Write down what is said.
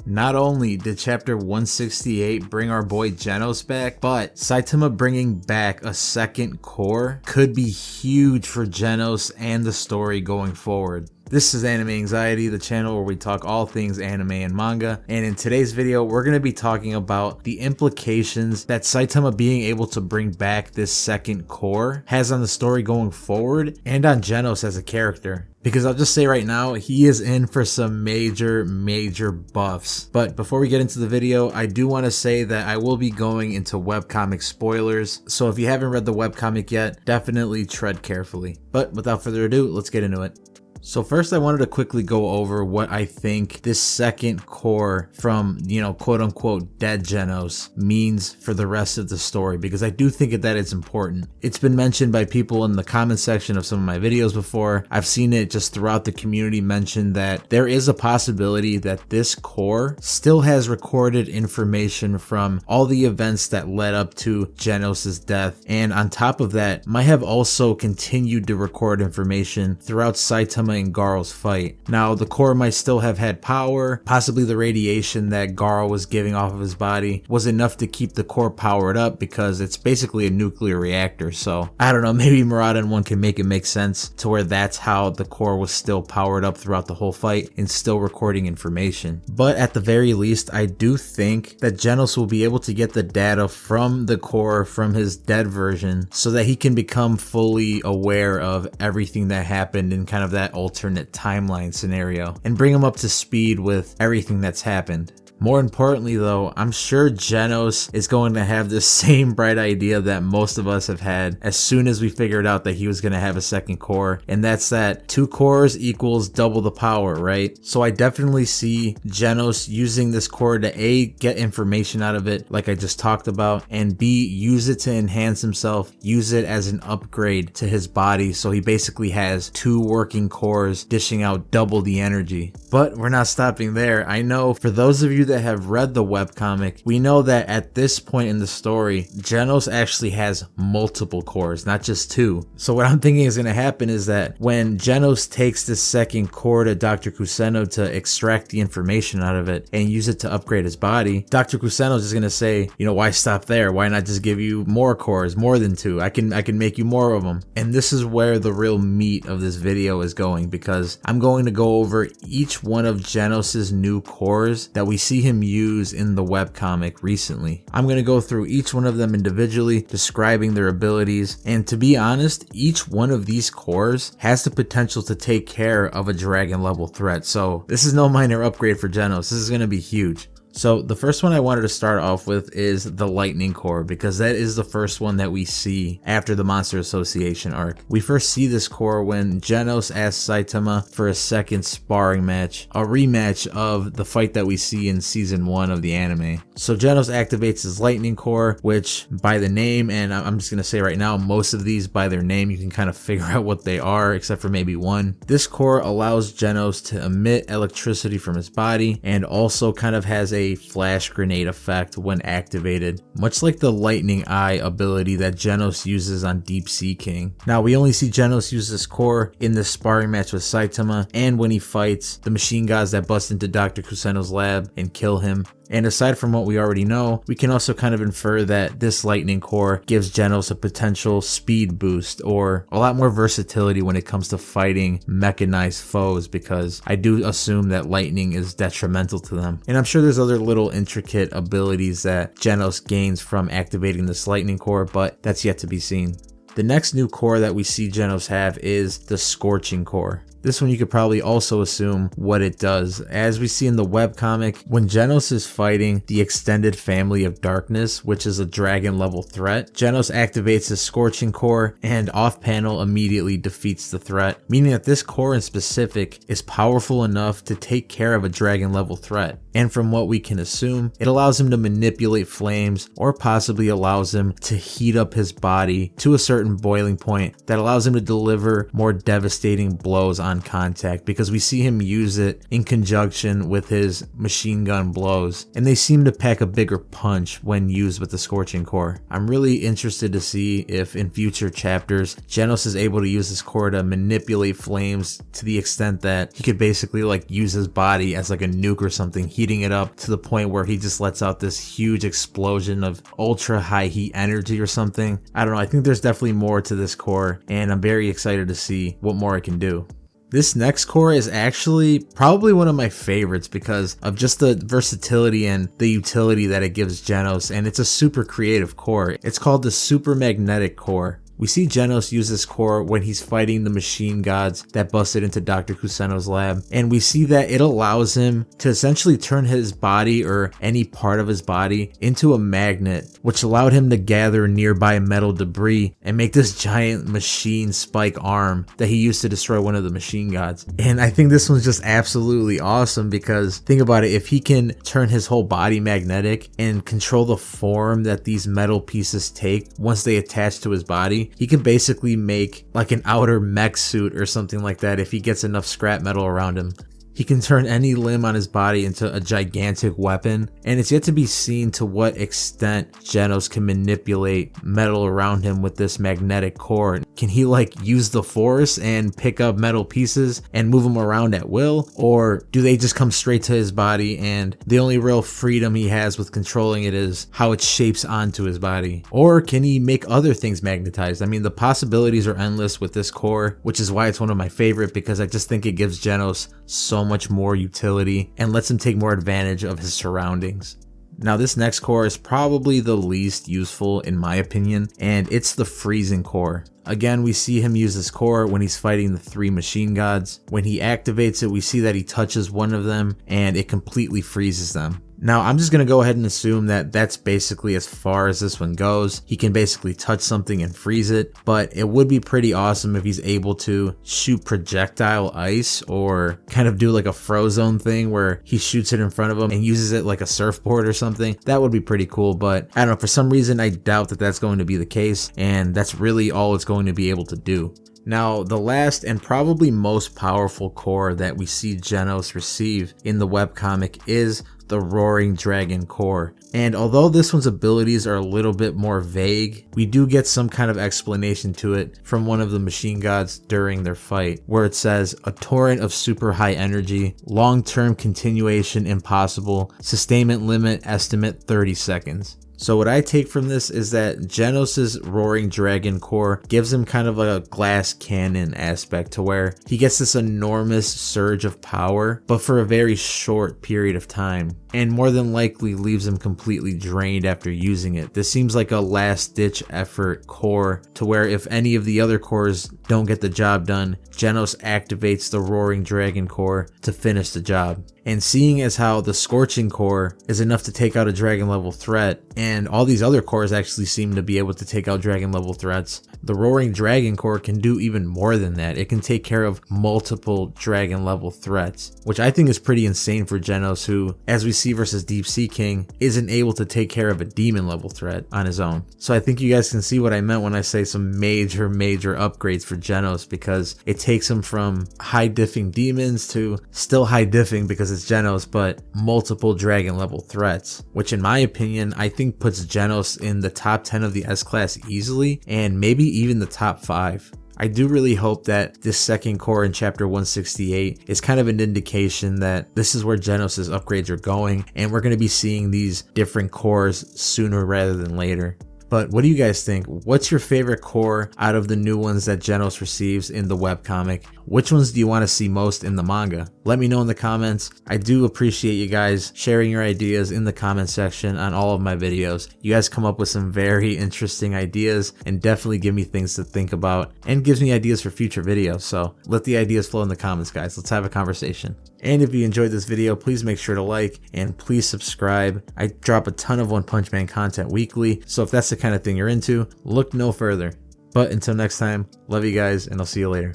Not only did chapter 168 bring our boy Genos back, but Saitama bringing back a second core could be huge for Genos and the story going forward. This is Anime Anxiety, the channel where we talk all things anime and manga, and in today's video we're going to be talking about the implications that Saitama being able to bring back this second core has on the story going forward and on Genos as a character. Because I'll just say right now, he is in for some major buffs. But before we get into the video, I do want to say that I will be going into webcomic spoilers. So if you haven't read the webcomic yet, definitely tread carefully. But without further ado, let's get into it. So first I wanted to quickly go over what I think this second core from, quote unquote Dead Genos means for the rest of the story, because I do think that it's important. It's been mentioned by people in the comment section of some of my videos before. I've seen it just throughout the community mentioned that there is a possibility that this core still has recorded information from all the events that led up to Genos' death, and on top of that might have also continued to record information throughout Saitama and Garou's fight. Now the core might still have had power, possibly the radiation that Garou was giving off of his body was enough to keep the core powered up because it's basically a nuclear reactor. So I don't know, maybe Murata and one can make it make sense to where that's how the core was still powered up throughout the whole fight and still recording information. But at the very least, I do think that Genos will be able to get the data from the core from his dead version so that he can become fully aware of everything that happened in kind of that alternate timeline scenario and bring him up to speed with everything that's happened. More importantly though, I'm sure Genos is going to have the same bright idea that most of us have had as soon as we figured out that he was going to have a second core, and that's that 2 cores equals double the power, right? So I definitely see Genos using this core to A, get information out of it like I just talked about, and B, use it to enhance himself, use it as an upgrade to his body so he basically has 2 working cores dishing out double the energy. But we're not stopping there. I know for those of you that have read the webcomic, we know that at this point in the story, Genos actually has multiple cores, not just 2. So what I'm thinking is going to happen is that when Genos takes this second core to Dr. Kuseno to extract the information out of it and use it to upgrade his body, Dr. Kuseno is just going to say, why stop there? Why not just give you more cores, more than 2? I can make you more of them. And this is where the real meat of this video is going, because I'm going to go over each one of Genos's new cores that we see him use in the webcomic recently. I'm going to go through each one of them individually, describing their abilities, and to be honest, each one of these cores has the potential to take care of a dragon level threat, so this is no minor upgrade for Genos. This is going to be huge. So the first one I wanted to start off with is the Lightning Core, because that is the first one that we see after the Monster Association arc. We first see this core when Genos asks Saitama for a second sparring match, a rematch of the fight that we see in season 1 of the anime. So Genos activates his Lightning Core, which by the name, and I'm just going to say right now, most of these by their name, you can kind of figure out what they are, except for maybe one. This core allows Genos to emit electricity from his body and also kind of has a flash grenade effect when activated, much like the lightning eye ability that Genos uses on Deep Sea King. Now we only see Genos use this core in this sparring match with Saitama and when he fights the machine gods that bust into Dr. Kuseno's lab and kill him. And aside from what we already know, we can also kind of infer that this Lightning Core gives Genos a potential speed boost or a lot more versatility when it comes to fighting mechanized foes, because I do assume that lightning is detrimental to them. And I'm sure there's other little intricate abilities that Genos gains from activating this Lightning Core, but that's yet to be seen. The next new core that we see Genos have is the Scorching Core. This one you could probably also assume what it does. As we see in the webcomic, when Genos is fighting the extended family of darkness, which is a dragon level threat, Genos activates his Scorching Core and off panel immediately defeats the threat, meaning that this core in specific is powerful enough to take care of a dragon level threat. And from what we can assume, it allows him to manipulate flames or possibly allows him to heat up his body to a certain boiling point that allows him to deliver more devastating blows on contact, because we see him use it in conjunction with his machine gun blows, and they seem to pack a bigger punch when used with the Scorching Core. I'm really interested to see if in future chapters Genos is able to use this core to manipulate flames to the extent that he could basically like use his body as like a nuke or something, heating it up to the point where he just lets out this huge explosion of ultra high heat energy or something. I don't know, I think there's definitely more to this core, and I'm very excited to see what more it can do. This next core is actually probably one of my favorites because of just the versatility and the utility that it gives Genos, and it's a super creative core. It's called the Super Magnetic Core. We see Genos use this core when he's fighting the machine gods that busted into Dr. Kuseno's lab, and we see that it allows him to essentially turn his body or any part of his body into a magnet, which allowed him to gather nearby metal debris and make this giant machine spike arm that he used to destroy one of the machine gods. And I think this one's just absolutely awesome because think about it, if he can turn his whole body magnetic and control the form that these metal pieces take once they attach to his body, he can basically make like an outer mech suit or something like that if he gets enough scrap metal around him. He can turn any limb on his body into a gigantic weapon, and it's yet to be seen to what extent Genos can manipulate metal around him with this magnetic core. Can he like use the force and pick up metal pieces and move them around at will, or do they just come straight to his body and the only real freedom he has with controlling it is how it shapes onto his body? Or can he make other things magnetized? I mean, the possibilities are endless with this core, which is why it's one of my favorite, because I just think it gives Genos so much more utility and lets him take more advantage of his surroundings. Now this next core is probably the least useful in my opinion, and it's the Freezing Core. Again, we see him use this core when he's fighting the 3 machine gods. When he activates it, we see that he touches one of them and it completely freezes them. Now, I'm just going to go ahead and assume that that's basically as far as this one goes. He can basically touch something and freeze it, but it would be pretty awesome if he's able to shoot projectile ice or kind of do like a Frozone thing where he shoots it in front of him and uses it like a surfboard or something. That would be pretty cool, but I don't know, for some reason I doubt that that's going to be the case, and that's really all it's going to be able to do. Now, the last and probably most powerful core that we see Genos receive in the webcomic is the Roaring Dragon Core. And although this one's abilities are a little bit more vague, we do get some kind of explanation to it from one of the machine gods during their fight, where it says, a torrent of super high energy, long-term continuation impossible, sustainment limit estimate 30 seconds. So what I take from this is that Genos' Roaring Dragon Core gives him kind of a glass cannon aspect to where he gets this enormous surge of power, but for a very short period of time, and more than likely leaves him completely drained after using it. This seems like a last-ditch effort core to where if any of the other cores don't get the job done, Genos activates the Roaring Dragon Core to finish the job. And seeing as how the Scorching Core is enough to take out a dragon level threat, and all these other cores actually seem to be able to take out dragon level threats, the Roaring Dragon Core can do even more than that. It can take care of multiple dragon level threats, which I think is pretty insane for Genos, who, as we see versus Deep Sea King, isn't able to take care of a demon level threat on his own. So I think you guys can see what I meant when I say some major upgrades for Genos, because it takes him from high diffing demons to still high diffing because it's Genos, but multiple dragon level threats, which in my opinion, I think puts Genos in the top 10 of the S-Class easily, and maybe even the top 5. I do really hope that this second core in chapter 168 is kind of an indication that this is where Genos' upgrades are going, and we're going to be seeing these different cores sooner rather than later. But what do you guys think? What's your favorite core out of the new ones that Genos receives in the webcomic? Which ones do you want to see most in the manga? Let me know in the comments. I do appreciate you guys sharing your ideas in the comment section on all of my videos. You guys come up with some very interesting ideas and definitely give me things to think about and gives me ideas for future videos. So let the ideas flow in the comments, guys. Let's have a conversation. And if you enjoyed this video, please make sure to like and please subscribe. I drop a ton of One Punch Man content weekly, so if that's the kind of thing you're into, look no further. But until next time, love you guys, and I'll see you later.